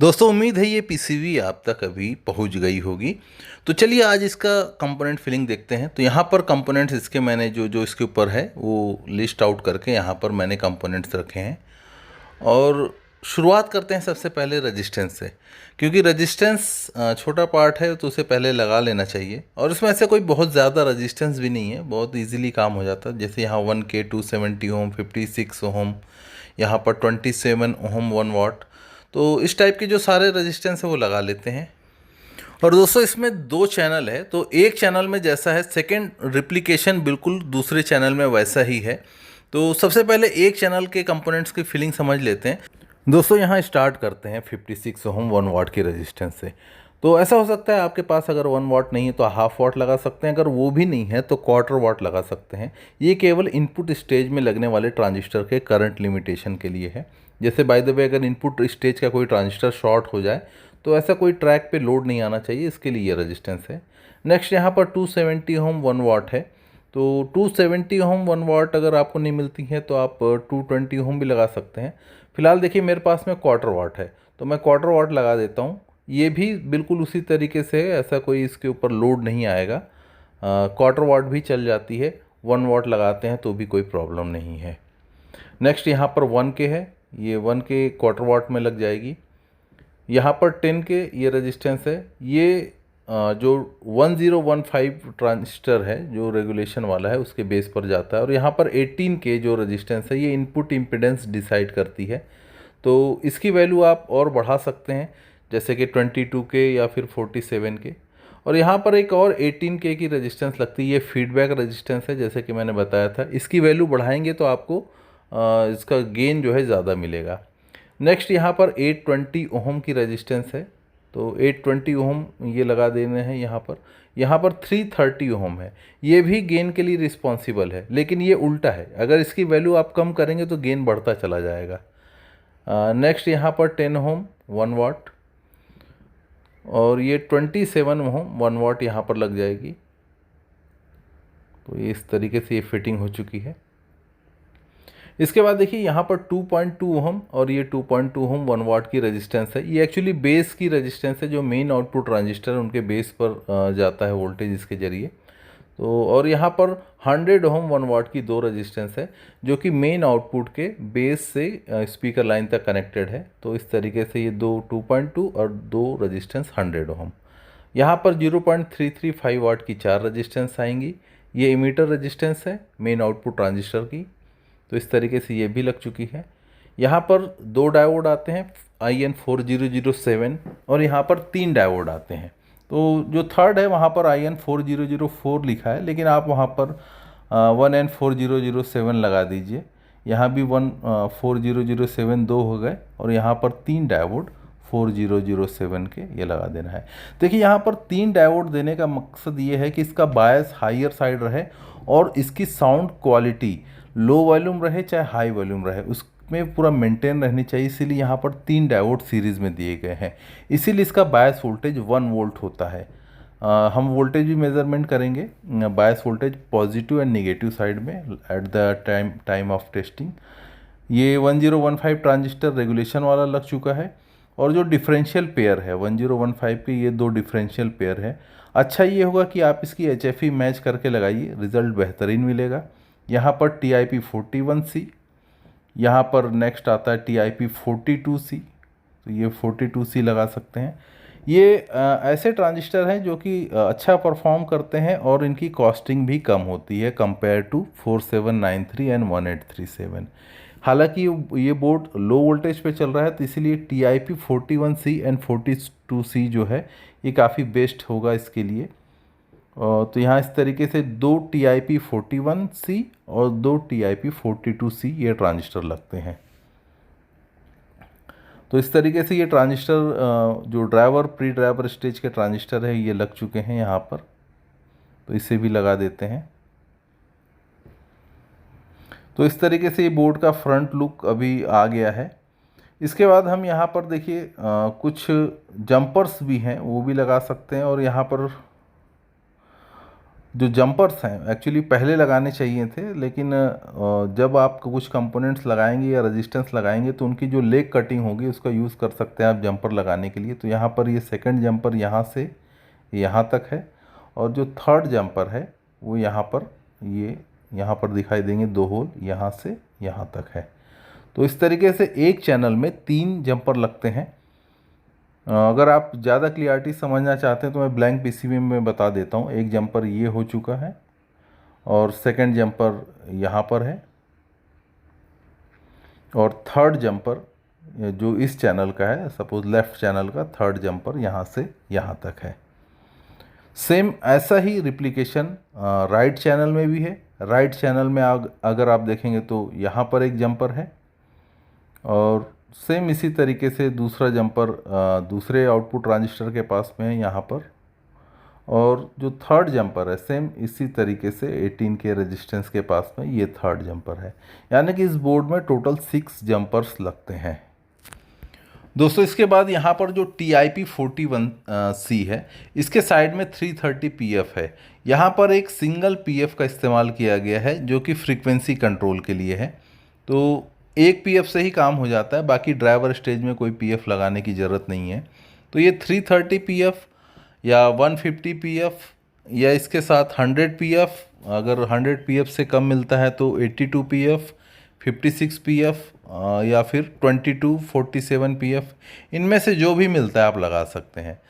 दोस्तों उम्मीद है ये पीसीबी आप तक अभी पहुंच गई होगी। तो चलिए आज इसका कंपोनेंट फिलिंग देखते हैं। तो यहाँ पर कंपोनेंट्स इसके मैंने जो जो इसके ऊपर है वो लिस्ट आउट करके यहाँ पर मैंने कंपोनेंट्स रखे हैं। और शुरुआत करते हैं सबसे पहले रेजिस्टेंस से, क्योंकि रेजिस्टेंस छोटा पार्ट है तो उसे पहले लगा लेना चाहिए। और इसमें ऐसे कोई बहुत ज़्यादा रेजिस्टेंस भी नहीं है, बहुत इजीली काम हो जाता है। जैसे यहाँ 1K 270 ओम, 56 ओम, यहाँ पर 27 ओम 1 वाट। तो इस टाइप के जो सारे रेजिस्टेंस है वो लगा लेते हैं। और दोस्तों इसमें दो चैनल है, तो एक चैनल में जैसा है सेकंड रिप्लिकेशन बिल्कुल दूसरे चैनल में वैसा ही है। तो सबसे पहले एक चैनल के कंपोनेंट्स की फिलिंग समझ लेते हैं। दोस्तों यहाँ स्टार्ट करते हैं 56 ओम 1 वाट की रेजिस्टेंस से। तो ऐसा हो सकता है आपके पास अगर 1 वाट नहीं है तो हाफ वाट लगा सकते हैं, अगर वो भी नहीं है तो क्वार्टर वाट लगा सकते हैं। ये केवल इनपुट स्टेज में लगने वाले ट्रांजिस्टर के करंट लिमिटेशन के लिए है। जैसे बाय द वे अगर इनपुट स्टेज का कोई ट्रांजिस्टर शॉर्ट हो जाए तो ऐसा कोई ट्रैक पे लोड नहीं आना चाहिए, इसके लिए ये रेजिस्टेंस है। नेक्स्ट यहाँ पर 270 ओम 1 वाट है। तो 270 ओम 1 वाट अगर आपको नहीं मिलती है तो आप 220 ओम भी लगा सकते हैं। फिलहाल देखिए मेरे पास में क्वार्टर वाट है तो मैं क्वार्टर वाट लगा देता हूँ। ये भी बिल्कुल उसी तरीके से है, ऐसा कोई इसके ऊपर लोड नहीं आएगा। क्वार्टर वाट भी चल जाती है, 1 वाट लगाते हैं तो भी कोई प्रॉब्लम नहीं है। नेक्स्ट यहाँ पर 1K है, ये 1K क्वार्टर वाट में लग जाएगी। यहाँ पर 10K ये रेजिस्टेंस है। ये जो 1015 ट्रांजिस्टर है जो रेगुलेशन वाला है उसके बेस पर जाता है। और यहाँ पर 18K जो रेजिस्टेंस है ये इनपुट इम्पीडेंस डिसाइड करती है। तो इसकी वैल्यू आप और बढ़ा सकते हैं, जैसे कि 22K या फिर 47K। और यहाँ पर एक और 18K की रेजिस्टेंस लगती है, ये फीडबैक रेजिस्टेंस है जैसे कि मैंने बताया था। इसकी वैल्यू बढ़ाएंगे तो आपको इसका गेन जो है ज़्यादा मिलेगा। नेक्स्ट यहाँ पर 820 ओम की रेजिस्टेंस है, तो 820 ओम ये लगा देने हैं यहाँ पर। यहाँ पर 330 ओम है, ये भी गेन के लिए रिस्पॉन्सिबल है, लेकिन ये उल्टा है, अगर इसकी वैल्यू आप कम करेंगे तो गेन बढ़ता चला जाएगा। नेक्स्ट यहाँ पर 10 ओम 1 वाट, और ये 27 ओम 1 वाट यहाँ पर लग जाएगी। तो ये इस तरीके से ये फिटिंग हो चुकी है। इसके बाद देखिए यहाँ पर 2.2 ओम और ये 2.2 ओम 1 वाट की रेजिस्टेंस है। ये एक्चुअली बेस की रेजिस्टेंस है, जो मेन आउटपुट ट्रांजिस्टर उनके बेस पर जाता है वोल्टेज इसके ज़रिए। तो और यहाँ पर 100 ओम 1 वाट की दो रेजिस्टेंस है जो कि मेन आउटपुट के बेस से स्पीकर लाइन तक कनेक्टेड है। तो इस तरीके से ये दो 2.2 और दो रेजिस्टेंस 100 ओम। यहाँ पर 0.335 वाट की चार रेजिस्टेंस आएंगी। ये इमीटर रेजिस्टेंस है मेन आउटपुट ट्रांजिस्टर की। तो इस तरीके से ये भी लग चुकी है। यहाँ पर दो डायोड आते हैं IN4007, और यहाँ पर तीन डायोड आते हैं। तो जो थर्ड है वहाँ पर IN4004 लिखा है, लेकिन आप वहाँ पर 1N4007 लगा दीजिए। यहाँ भी 14007 दो हो गए, और यहाँ पर तीन डायोड 4007 के ये लगा देना है। देखिए यहाँ पर तीन डायोड देने का मकसद ये है कि इसका बायस हायर साइड रहे और इसकी साउंड क्वालिटी लो वॉल्यूम रहे चाहे हाई वॉल्यूम रहे उसमें पूरा मेंटेन रहनी चाहिए। इसीलिए यहाँ पर तीन डायोड सीरीज़ में दिए गए हैं। इसीलिए इसका बायस वोल्टेज 1 वोल्ट होता है। हम वोल्टेज भी मेज़रमेंट करेंगे, bias voltage positive and negative side में at the time of testing. ये 1015 ट्रांजिस्टर रेगुलेशन वाला लग चुका है। और जो डिफरेंशियल पेयर है 1015 के, ये दो डिफरेंशियल पेयर है। अच्छा ये होगा कि आप इसकी HFE मैच करके लगाइए, रिज़ल्ट बेहतरीन मिलेगा। यहाँ पर TIP41C, यहाँ पर नेक्स्ट आता है TIP42C, तो ये 42C लगा सकते हैं। ये ऐसे ट्रांजिस्टर हैं जो कि अच्छा परफॉर्म करते हैं और इनकी कॉस्टिंग भी कम होती है कंपेयर टू 4793 एंड 1837। हालांकि ये बोर्ड लो वोल्टेज पे चल रहा है, तो इसीलिए TIP41C एंड 42C जो है ये काफ़ी बेस्ट होगा इसके लिए। तो यहाँ इस तरीके से दो TIP41C और दो TIP42C ये ट्रांजिस्टर लगते हैं। तो इस तरीके से ये ट्रांजिस्टर जो ड्राइवर प्री ड्राइवर स्टेज के ट्रांजिस्टर है ये लग चुके हैं यहाँ पर। तो इसे भी लगा देते हैं। तो इस तरीके से ये बोर्ड का फ्रंट लुक अभी आ गया है। इसके बाद हम यहाँ पर देखिए कुछ जंपर्स भी हैं वो भी लगा सकते हैं। और यहाँ पर जो जंपर्स हैं एक्चुअली पहले लगाने चाहिए थे, लेकिन जब आप कुछ कंपोनेंट्स लगाएंगे या रेजिस्टेंस लगाएंगे तो उनकी जो लेग कटिंग होगी उसका यूज़ कर सकते हैं आप जंपर लगाने के लिए। तो यहाँ पर ये सेकंड जंपर यहाँ से यहाँ तक है, और जो थर्ड जंपर है वो यहाँ पर, ये यहाँ पर दिखाई देंगे 2 होल, यहाँ से यहाँ तक है। तो इस तरीके से एक चैनल में 3 जंपर लगते हैं। अगर आप ज़्यादा क्लियरिटी समझना चाहते हैं तो मैं ब्लैंक पीसीबी में बता देता हूँ। एक जंपर ये हो चुका है और सेकंड जंपर यहाँ पर है, और थर्ड जंपर जो इस चैनल का है, सपोज लेफ़्ट चैनल का थर्ड जंपर यहाँ से यहाँ तक है। सेम ऐसा ही रिप्लिकेशन राइट चैनल में भी है। राइट चैनल में अगर आप देखेंगे तो यहाँ पर एक जंपर है, और सेम इसी तरीके से दूसरा जंपर दूसरे आउटपुट ट्रांजिस्टर के पास में है यहाँ पर, और जो थर्ड जंपर है सेम इसी तरीके से 18 के रेजिस्टेंस के पास में ये थर्ड जंपर है। यानी कि इस बोर्ड में टोटल 6 जंपर्स लगते हैं। दोस्तों इसके बाद यहाँ पर जो TIP41C है, इसके साइड में 330 PF है। यहाँ पर एक सिंगल PF का इस्तेमाल किया गया है जो कि फ्रीक्वेंसी कंट्रोल के लिए है। तो एक PF से ही काम हो जाता है, बाकी ड्राइवर स्टेज में कोई PF लगाने की ज़रूरत नहीं है। तो ये 330 PF या 150 PF या इसके साथ 100 PF, अगर 100 PF से कम मिलता है तो 82 PF, 56 PF या फिर 22, 47 PF, इनमें से जो भी मिलता है आप लगा सकते हैं।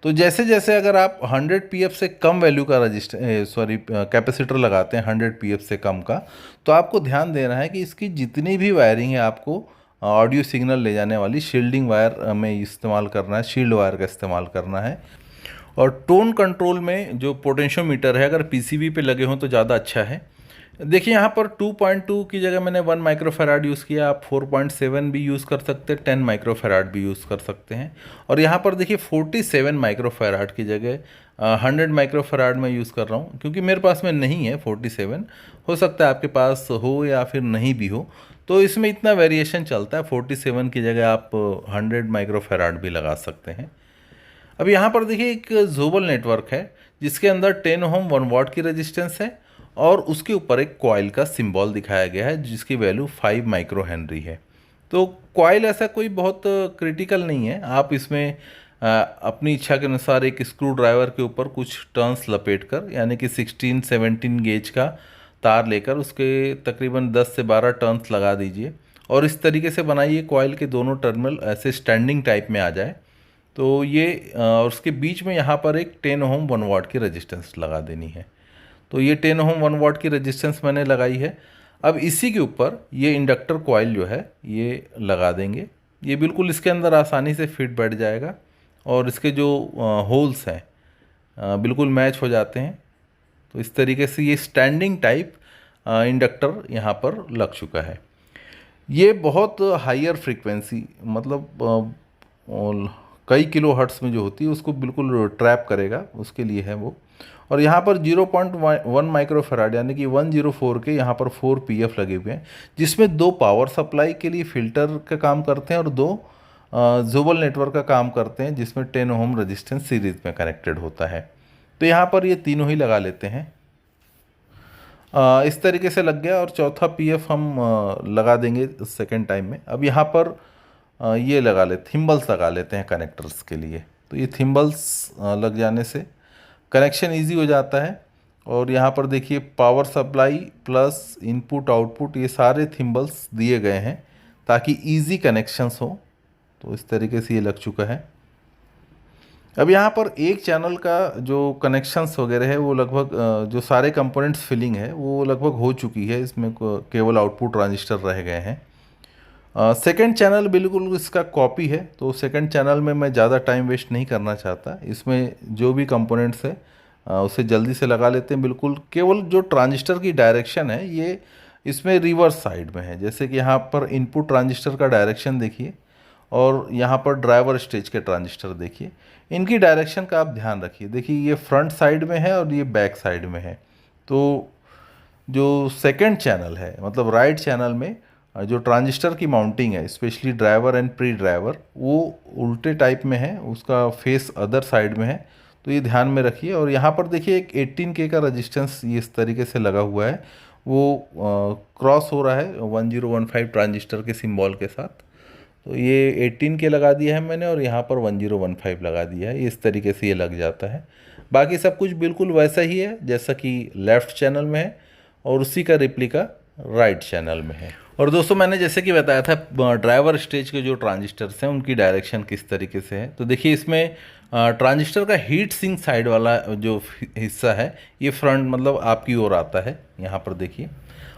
तो जैसे जैसे अगर आप 100 PF से कम वैल्यू का कैपेसिटर लगाते हैं, 100 PF से कम का, तो आपको ध्यान देना है कि इसकी जितनी भी वायरिंग है आपको ऑडियो सिग्नल ले जाने वाली शील्डिंग वायर में इस्तेमाल करना है, शील्ड वायर का इस्तेमाल करना है। और टोन कंट्रोल में जो पोटेंशियोमीटर है अगर पीसीबी पे लगे हों तो ज़्यादा अच्छा है। देखिए यहाँ पर 2.2 की जगह मैंने 1 माइक्रोफेराड यूज़ किया। आप 4.7 भी यूज़ कर सकते हैं, 10 माइक्रोफेराड भी यूज़ कर सकते हैं। और यहाँ पर देखिए 47 माइक्रोफेराड की जगह 100 माइक्रोफेराड में यूज़ कर रहा हूँ, क्योंकि मेरे पास में नहीं है 47। हो सकता है आपके पास हो या फिर नहीं भी हो, तो इसमें इतना वेरिएशन चलता है। 47 की जगह आप 100 माइक्रोफेराड भी लगा सकते हैं। अब यहाँ पर देखिए एक ज़ोबल नेटवर्क है जिसके अंदर 10 ओम 1 वाट की रेजिस्टेंस है, और उसके ऊपर एक कॉइल का सिंबल दिखाया गया है जिसकी वैल्यू 5 माइक्रो हेनरी है। तो कॉइल ऐसा कोई बहुत क्रिटिकल नहीं है। आप इसमें अपनी इच्छा के अनुसार एक स्क्रू ड्राइवर के ऊपर कुछ टर्न्स लपेट कर, यानी कि 16-17 गेज का तार लेकर उसके तकरीबन 10 से 12 टर्न्स लगा दीजिए, और इस तरीके से बनाइए कॉइल के दोनों टर्मिनल ऐसे स्टैंडिंग टाइप में आ जाए। तो ये और उसके बीच में यहाँ पर एक 10 ओम 1 वाट की रेजिस्टेंस लगा देनी है। तो ये 10 ओम 1 वाट की रेजिस्टेंस मैंने लगाई है। अब इसी के ऊपर ये इंडक्टर कॉइल जो है ये लगा देंगे। ये बिल्कुल इसके अंदर आसानी से फिट बैठ जाएगा, और इसके जो होल्स हैं बिल्कुल मैच हो जाते हैं। तो इस तरीके से ये स्टैंडिंग टाइप इंडक्टर यहाँ पर लग चुका है। ये बहुत हायर फ्रीक्वेंसी, मतलब कई किलो हर्ट्स में जो होती है उसको बिल्कुल ट्रैप करेगा, उसके लिए है वो। और यहाँ पर 0.1 माइक्रोफेराड यानी कि 104 के यहाँ पर 4 PF लगे हुए हैं, जिसमें 2 पावर सप्लाई के लिए फ़िल्टर का काम करते हैं और 2 ज़ोबल नेटवर्क का काम करते हैं, जिसमें 10 ओम रेजिस्टेंस सीरीज़ में कनेक्टेड होता है। तो यहाँ पर ये तीनों ही लगा लेते हैं। इस तरीके से लग गया, और चौथा PF हम लगा देंगे सेकेंड टाइम में। अब यहाँ पर ये थिम्बल्स लगा लेते हैं कनेक्टर्स के लिए। तो ये थिम्बल्स लग जाने से कनेक्शन इजी हो जाता है। और यहाँ पर देखिए power supply plus input output ये सारे थिम्बल्स दिए गए हैं ताकि इजी कनेक्शंस हो। तो इस तरीके से ये लग चुका है। अब यहाँ पर एक चैनल का जो कनेक्शंस वगैरह है वो लगभग जो सारे कंपोनेंट्स फिलिंग है वो लगभग हो चुकी है। इसमें केवल आउटपुट ट्रांजिस्टर रह गए हैं। सेकंड चैनल बिल्कुल इसका कॉपी है, तो सेकंड चैनल में मैं ज़्यादा टाइम वेस्ट नहीं करना चाहता। इसमें जो भी कंपोनेंट्स है उसे जल्दी से लगा लेते हैं। बिल्कुल केवल जो ट्रांजिस्टर की डायरेक्शन है ये इसमें रिवर्स साइड में है। जैसे कि यहाँ पर इनपुट ट्रांजिस्टर का डायरेक्शन देखिए, और यहाँ पर ड्राइवर स्टेज के ट्रांजिस्टर देखिए, इनकी डायरेक्शन का आप ध्यान रखिए। देखिए ये फ्रंट साइड में है और ये बैक साइड में है। तो जो सेकंड चैनल है मतलब राइट चैनल में जो ट्रांजिस्टर की माउंटिंग है, specially driver and pre driver, वो उल्टे टाइप में है, उसका फेस अदर साइड में है। तो ये ध्यान में रखिए। और यहाँ पर देखिए एक 18K का रजिस्टेंस ये इस तरीके से लगा हुआ है, वो क्रॉस हो रहा है 1015 ट्रांजिस्टर के सिंबल के साथ। तो ये 18K लगा दिया है मैंने और यहाँ पर 1015 लगा दिया है, इस तरीके से ये लग जाता है। बाकी सब कुछ बिल्कुल वैसा ही है जैसा कि लेफ़्ट चैनल में है और उसी का रिप्लिका राइट चैनल में है। और दोस्तों मैंने जैसे कि बताया था ड्राइवर स्टेज के जो ट्रांजिस्टर्स हैं उनकी डायरेक्शन किस तरीके से है। तो देखिए इसमें ट्रांजिस्टर का हीट सिंक साइड वाला जो हिस्सा है ये फ्रंट मतलब आपकी ओर आता है, यहाँ पर देखिए।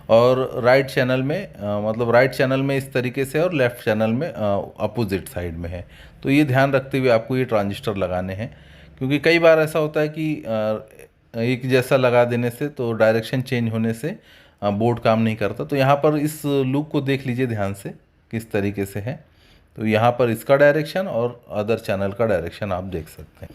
और राइट चैनल में मतलब राइट चैनल में इस तरीके से और लेफ़्ट चैनल में अपोजिट साइड में है। तो ये ध्यान रखते हुए आपको ये ट्रांजिस्टर लगाने हैं, क्योंकि कई बार ऐसा होता है कि एक जैसा लगा देने से तो डायरेक्शन चेंज होने से बोर्ड काम नहीं करता। तो यहाँ पर इस लूप को देख लीजिए ध्यान से किस तरीके से है। तो यहाँ पर इसका डायरेक्शन और अदर चैनल का डायरेक्शन आप देख सकते हैं।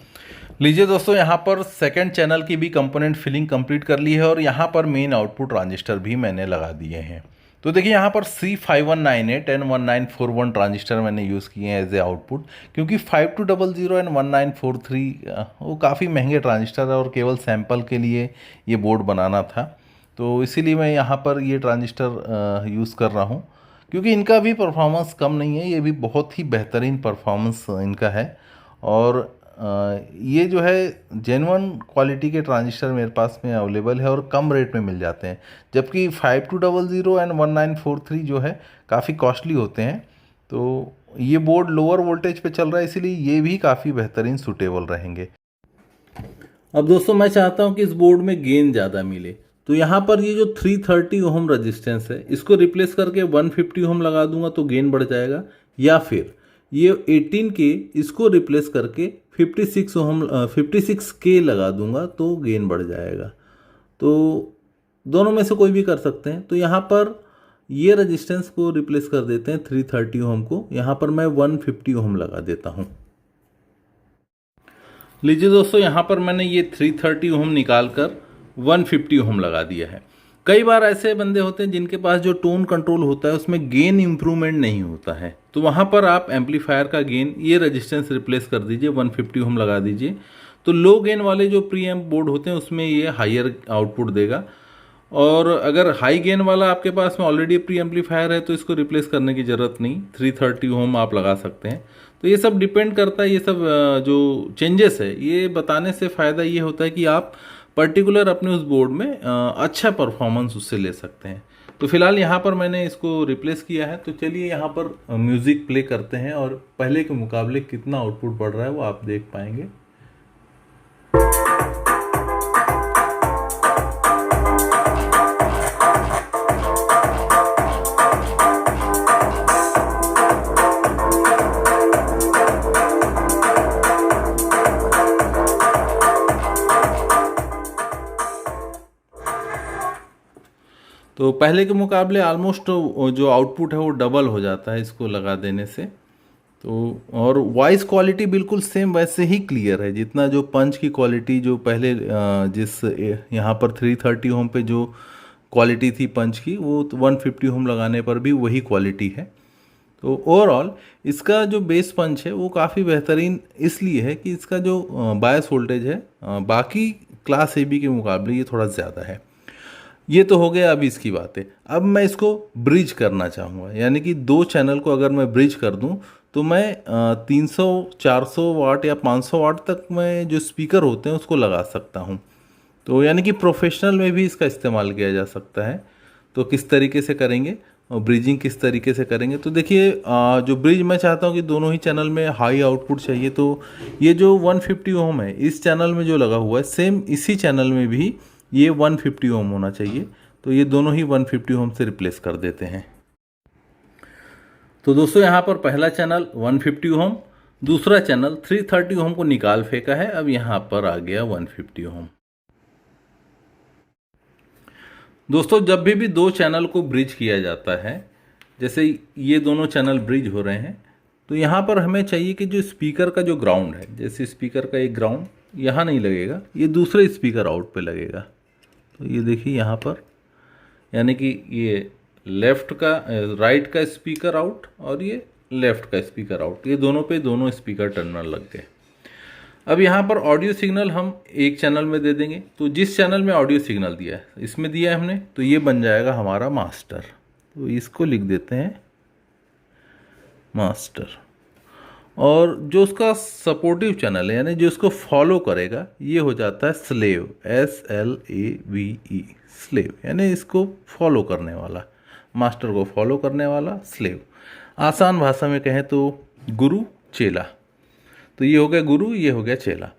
लीजिए दोस्तों, यहाँ पर सेकंड चैनल की भी कंपोनेंट फिलिंग कंप्लीट कर ली है और यहाँ पर मेन आउटपुट ट्रांजिस्टर भी मैंने लगा दिए हैं। तो देखिए यहाँ पर C5198 एंड 1941 ट्रांजिस्टर मैंने यूज़ किए हैं एज ए आउटपुट, क्योंकि 5200 एंड 1943 वो काफ़ी महंगे ट्रांजिस्टर है और केवल सैंपल के लिए ये बोर्ड बनाना था। तो इसीलिए मैं यहाँ पर ये ट्रांजिस्टर यूज़ कर रहा हूँ, क्योंकि इनका भी परफॉर्मेंस कम नहीं है, ये भी बहुत ही बेहतरीन परफॉर्मेंस इनका है। और ये जो है जेन्युइन क्वालिटी के ट्रांजिस्टर मेरे पास में अवेलेबल है और कम रेट में मिल जाते हैं, जबकि 5200 एंड 1943 जो है काफ़ी कॉस्टली होते हैं। तो ये बोर्ड लोअर वोल्टेज पे चल रहा है, इसीलिए ये भी काफ़ी बेहतरीन सूटेबल रहेंगे। अब दोस्तों मैं चाहता हूँ कि इस बोर्ड में गेन ज़्यादा मिले, तो यहाँ पर ये जो 330 ओम रजिस्टेंस है इसको रिप्लेस करके 150 ओम लगा दूंगा तो गेन बढ़ जाएगा, या फिर ये 18K इसको रिप्लेस करके 56K लगा दूंगा तो गेन बढ़ जाएगा। तो दोनों में से कोई भी कर सकते हैं। तो यहाँ पर ये रजिस्टेंस को रिप्लेस कर देते हैं 330 ओम को, यहाँ पर मैं 150 ओम लगा देता हूँ। लीजिए दोस्तों, यहाँ पर मैंने ये 330 ओम निकाल कर 150 ओम लगा दिया है। कई बार ऐसे बंदे होते हैं जिनके पास जो टोन कंट्रोल होता है उसमें गेन इम्प्रूवमेंट नहीं होता है, तो वहाँ पर आप एम्पलीफायर का गेन ये रेजिस्टेंस रिप्लेस कर दीजिए, 150 ओम लगा दीजिए। तो लो गेन वाले जो प्री एम्प बोर्ड होते हैं उसमें ये हायर आउटपुट देगा। और अगर हाई गेन वाला आपके पास में ऑलरेडी प्री एम्पलीफायर है तो इसको रिप्लेस करने की ज़रूरत नहीं, 330 ओम आप लगा सकते हैं। तो ये सब डिपेंड करता है, ये सब जो चेंजेस है ये बताने से फ़ायदा ये होता है कि आप पर्टिकुलर अपने उस बोर्ड में अच्छा परफॉर्मेंस उससे ले सकते हैं। तो फिलहाल यहाँ पर मैंने इसको रिप्लेस किया है। तो चलिए यहाँ पर म्यूज़िक प्ले करते हैं और पहले के मुकाबले कितना आउटपुट बढ़ रहा है वो आप देख पाएंगे। तो पहले के मुकाबले ऑलमोस्ट जो आउटपुट है वो डबल हो जाता है इसको लगा देने से। तो और वॉइस क्वालिटी बिल्कुल सेम वैसे ही क्लियर है, जितना जो पंच की क्वालिटी जो पहले जिस यहाँ पर 330 ओम पे जो क्वालिटी थी पंच की, वो 150 ओम लगाने पर भी वही क्वालिटी है। तो ओवरऑल इसका जो बेस पंच है वो काफ़ी बेहतरीन इसलिए है कि इसका जो बायस वोल्टेज है बाकी क्लास AB के मुकाबले ये थोड़ा ज़्यादा है। ये तो हो गया अभी इसकी बातें। अब मैं इसको ब्रिज करना चाहूँगा, यानी कि दो चैनल को अगर मैं ब्रिज कर दूँ तो मैं 300 400 वाट या 500 वाट तक मैं जो स्पीकर होते हैं उसको लगा सकता हूँ। तो यानी कि प्रोफेशनल में भी इसका इस्तेमाल किया जा सकता है। तो किस तरीके से करेंगे और ब्रिजिंग किस तरीके से करेंगे, तो देखिए जो ब्रिज मैं चाहता हूँ कि दोनों ही चैनल में हाई आउटपुट चाहिए। तो ये जो 150 ओम है इस चैनल में जो लगा हुआ है सेम इसी चैनल में भी ये 150 ओम होना चाहिए। तो ये दोनों ही 150 ओम से रिप्लेस कर देते हैं। तो दोस्तों यहाँ पर पहला चैनल 150 ओम, दूसरा चैनल 330 ओम को निकाल फेंका है। अब यहाँ पर आ गया 150 ओम। दोस्तों जब भी दो चैनल को ब्रिज किया जाता है, जैसे ये दोनों चैनल ब्रिज हो रहे हैं, तो यहाँ पर हमें चाहिए कि जो स्पीकर का जो ग्राउंड है, जैसे स्पीकर का एक ग्राउंड यहाँ नहीं लगेगा, ये दूसरे स्पीकर आउट पे लगेगा। तो ये देखिए यहाँ पर, यानी कि ये लेफ़्ट का राइट का स्पीकर आउट और ये लेफ़्ट का स्पीकर आउट, ये दोनों पे दोनों स्पीकर टर्मिनल लग गए। अब यहाँ पर ऑडियो सिग्नल हम एक चैनल में दे देंगे, तो जिस चैनल में ऑडियो सिग्नल दिया है इसमें दिया है हमने, तो ये बन जाएगा हमारा मास्टर। तो इसको लिख देते हैं मास्टर। और जो उसका सपोर्टिव चैनल है यानी जो उसको फॉलो करेगा ये हो जाता है स्लेव, SLAVE, स्लेव यानी इसको फॉलो करने वाला, मास्टर को फॉलो करने वाला स्लेव। आसान भाषा में कहें तो गुरु चेला। तो ये हो गया गुरु, ये हो गया चेला।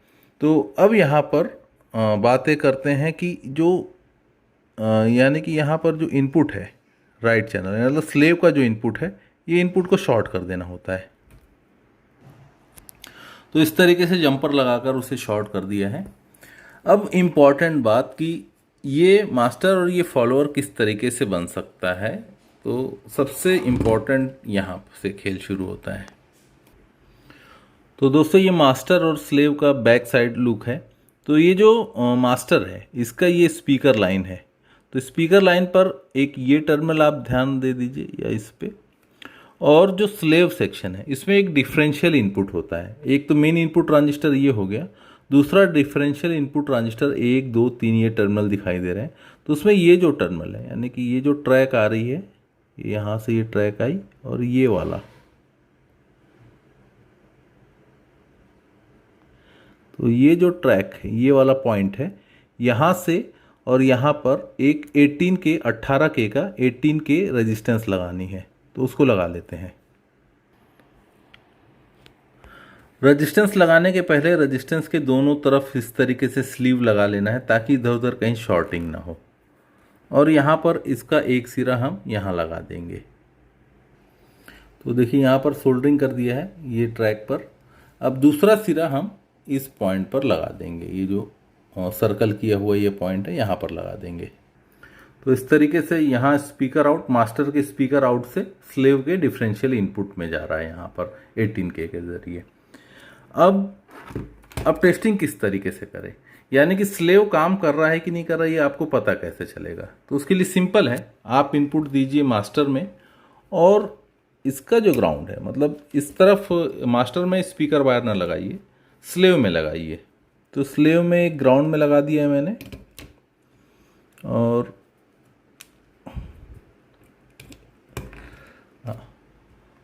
तो अब यहाँ पर बातें करते हैं कि जो यानी कि यहाँ पर जो इनपुट है राइट चैनल, मतलब स्लेव का जो इनपुट है ये इनपुट को शॉर्ट कर देना होता है। तो इस तरीके से जंपर लगाकर उसे शॉर्ट कर दिया है। अब इम्पॉर्टेंट बात कि ये मास्टर और ये फॉलोअर किस तरीके से बन सकता है, तो सबसे इम्पॉर्टेंट यहाँ से खेल शुरू होता है। तो दोस्तों ये मास्टर और स्लेव का बैक साइड लुक है। तो ये जो मास्टर है इसका ये स्पीकर लाइन है। तो स्पीकर लाइन पर एक ये टर्मिनल आप ध्यान दे दीजिए या इस पे, और जो स्लेव सेक्शन है इसमें एक डिफरेंशियल इनपुट होता है। एक तो मेन इनपुट ट्रांजिस्टर ये हो गया, दूसरा डिफरेंशियल इनपुट ट्रांजिस्टर 1 2 3 ये टर्मिनल दिखाई दे रहे हैं। तो उसमें ये जो टर्मिनल है यानी कि ये जो ट्रैक आ रही है, यहाँ से ये ट्रैक आई और ये वाला, तो ये जो ट्रैक है ये वाला पॉइंट है, यहाँ से और यहाँ पर एक 18K का 18K रेजिस्टेंस लगानी है। तो उसको लगा लेते हैं। रेजिस्टेंस लगाने के पहले रेजिस्टेंस के दोनों तरफ इस तरीके से स्लीव लगा लेना है ताकि इधर उधर कहीं शॉर्टिंग ना हो। और यहाँ पर इसका एक सिरा हम यहाँ लगा देंगे। तो देखिए यहाँ पर सोल्डरिंग कर दिया है ये ट्रैक पर। अब दूसरा सिरा हम इस पॉइंट पर लगा देंगे, ये जो सर्कल किया हुआ ये पॉइंट है यहाँ पर लगा देंगे। तो इस तरीके से यहाँ स्पीकर आउट, मास्टर के स्पीकर आउट से स्लेव के डिफरेंशियल इनपुट में जा रहा है यहाँ पर 18K के ज़रिए। अब टेस्टिंग किस तरीके से करें, यानी कि स्लेव काम कर रहा है कि नहीं कर रहा है ये आपको पता कैसे चलेगा। तो उसके लिए सिंपल है, आप इनपुट दीजिए मास्टर में और इसका जो ग्राउंड है मतलब इस तरफ मास्टर में स्पीकर वायर ना लगाइए, स्लेव में लगाइए। तो स्लेव में एक ग्राउंड में लगा दिया है मैंने, और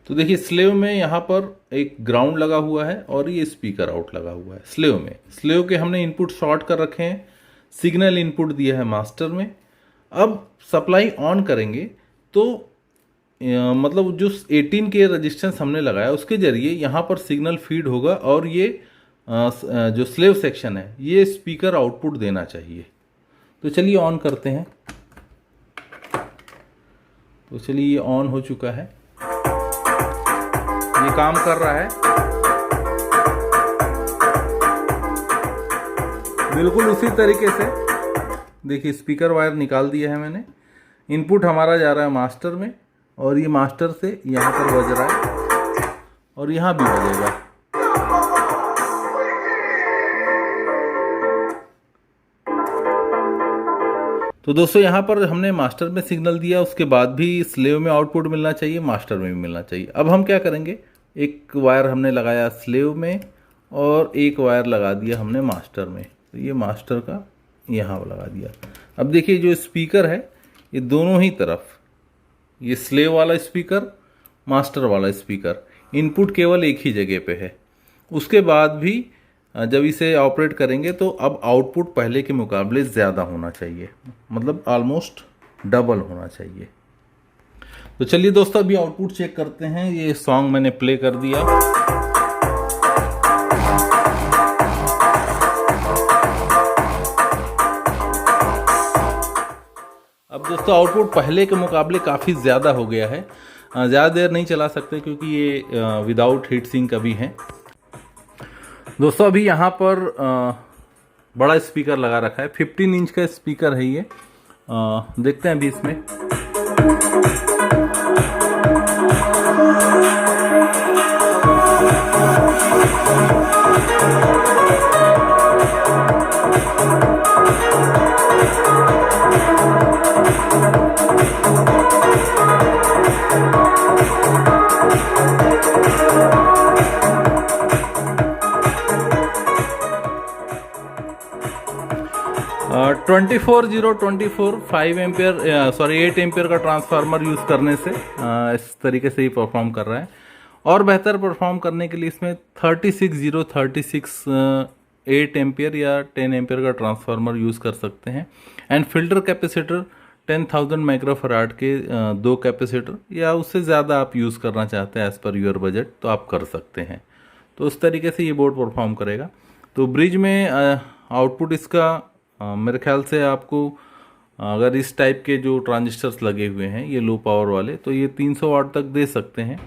तो देखिए स्लेव में यहाँ पर एक ग्राउंड लगा हुआ है और ये स्पीकर आउट लगा हुआ है स्लेव में। स्लेव के हमने इनपुट शॉर्ट कर रखे हैं, सिग्नल इनपुट दिया है मास्टर में। अब सप्लाई ऑन करेंगे तो मतलब जो 18K रेजिस्टेंस हमने लगाया उसके ज़रिए यहाँ पर सिग्नल फीड होगा और ये जो स्लेव सेक्शन है ये स्पीकर आउटपुट देना चाहिए। तो चलिए ऑन करते हैं। तो चलिए ये ऑन हो चुका है, ये काम कर रहा है बिल्कुल उसी तरीके से। देखिए स्पीकर वायर निकाल दिया है मैंने, इनपुट हमारा जा रहा है मास्टर में और ये मास्टर से यहाँ पर बज रहा है और यहाँ भी बजेगा। तो दोस्तों यहाँ पर हमने मास्टर में सिग्नल दिया, उसके बाद भी स्लेव में आउटपुट मिलना चाहिए, मास्टर में भी मिलना चाहिए। अब हम क्या करेंगे, एक वायर हमने लगाया स्लेव में और एक वायर लगा दिया हमने मास्टर में। तो ये मास्टर का यहाँ लगा दिया। अब देखिए जो स्पीकर है ये दोनों ही तरफ, ये स्लेव वाला स्पीकर, मास्टर वाला स्पीकर, इनपुट केवल एक ही जगह पे है। उसके बाद भी जब इसे ऑपरेट करेंगे तो अब आउटपुट पहले के मुकाबले ज़्यादा होना चाहिए, मतलब ऑलमोस्ट डबल होना चाहिए। तो चलिए दोस्तों अभी आउटपुट चेक करते हैं। ये सॉन्ग मैंने प्ले कर दिया। अब दोस्तों आउटपुट पहले के मुकाबले काफ़ी ज़्यादा हो गया है। ज़्यादा देर नहीं चला सकते क्योंकि ये विदाउट हीट सिंक अभी हैं। दोस्तों अभी यहाँ पर बड़ा स्पीकर लगा रखा है, 15 इंच का स्पीकर है ये। देखते हैं अभी इसमें। 24024 5 एम्पियर 8 एम्पियर का ट्रांसफार्मर यूज़ करने से इस तरीके से ही परफॉर्म कर रहा है। और बेहतर परफॉर्म करने के लिए इसमें 36036 8 एम्पियर या 10 एम्पियर का ट्रांसफार्मर यूज़ कर सकते हैं। एंड फिल्टर कैपेसिटर 10,000 माइक्रोफराड के 2 कैपेसिटर या उससे ज़्यादा आप यूज़ करना चाहते हैं एज़ पर योर बजट तो आप कर सकते हैं। तो उस तरीके से ये बोर्ड परफॉर्म करेगा। तो ब्रिज में आउटपुट इसका मेरे ख्याल से आपको अगर इस टाइप के जो ट्रांजिस्टर्स लगे हुए हैं ये लो पावर वाले तो ये 300 वाट तक दे सकते हैं।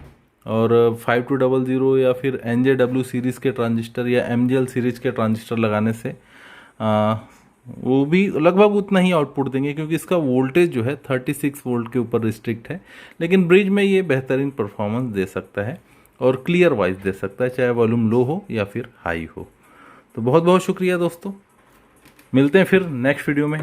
और 5200 या फिर NJW सीरीज़ के ट्रांजिस्टर या MGL सीरीज़ के ट्रांजिस्टर लगाने से वो भी लगभग उतना ही आउटपुट देंगे, क्योंकि इसका वोल्टेज जो है 36 वोल्ट के ऊपर रिस्ट्रिक्ट है। लेकिन ब्रिज में ये बेहतरीन परफॉर्मेंस दे सकता है और क्लियर वॉइस दे सकता है, चाहे वॉल्यूम लो हो या फिर हाई हो। तो बहुत बहुत शुक्रिया दोस्तों, मिलते हैं फिर नेक्स्ट वीडियो में।